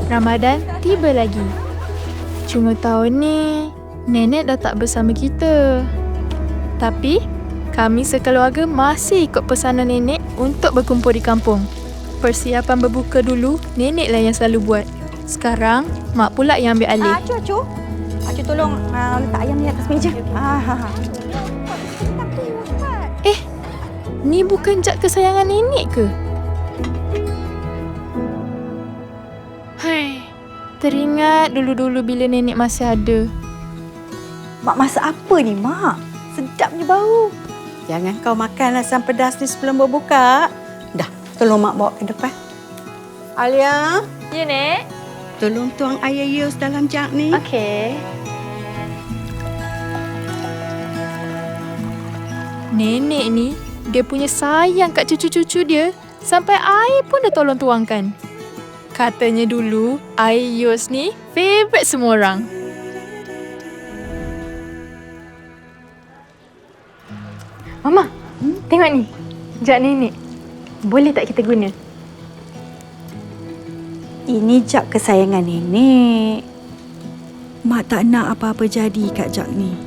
Ramadan tiba lagi. Cuma tahun ni, nenek dah tak bersama kita. Tapi, kami sekeluarga masih ikut pesanan nenek untuk berkumpul di kampung. Persiapan berbuka dulu, neneklah yang selalu buat. Sekarang, mak pula yang ambil alih. Acu tolong letak ayam ni atas meja. Ni bukan jak kesayangan nenek ke? Teringat dulu-dulu bila nenek masih ada. Mak masak apa ni, Mak? Sedapnya bau. Jangan kau makan asam pedas ni sebelum berbuka. Dah, tolong Mak bawa ke depan. Alia, Ya, Nek. tolong tuang air yus dalam jug ni. Okey. Nenek ni, dia punya sayang kat cucu-cucu dia. Sampai air pun dia tolong tuangkan. Katanya dulu, air yus ni favourite semua orang. Mama, tengok ni. Jak nenek. Boleh tak kita guna? Ini jak kesayangan nenek. Mak tak nak apa-apa jadi kat jak ni.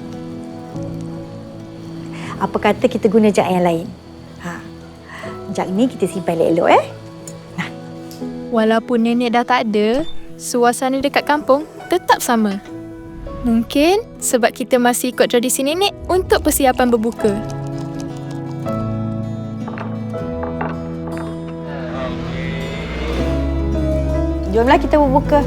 Apa kata kita guna jak yang lain? Jak ni kita simpan elok-elok Walaupun nenek dah tak ada, suasana dekat kampung tetap sama. Mungkin sebab kita masih ikut tradisi nenek untuk persiapan berbuka. Jomlah kita berbuka.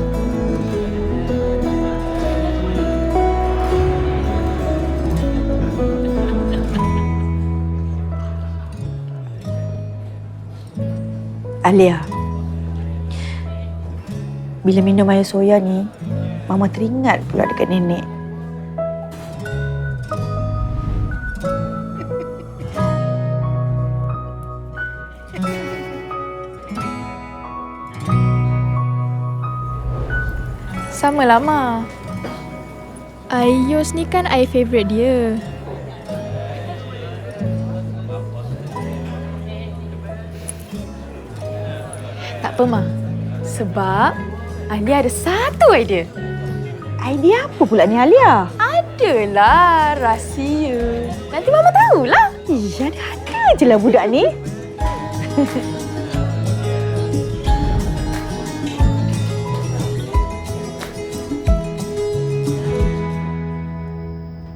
Alia, bila minum air soya ni, Mama teringat pula dekat nenek. Sama lah, Ma. Air yus ni kan air favourite dia. Tak apa, Ma. Sebab Alia ada satu idea. Idea apa pula ni, Alia? Adalah rahsia. Nanti Mama tahulah. Ada je lah budak ni.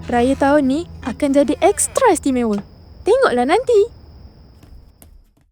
Raya tahun ni akan jadi ekstra istimewa. Tengoklah nanti.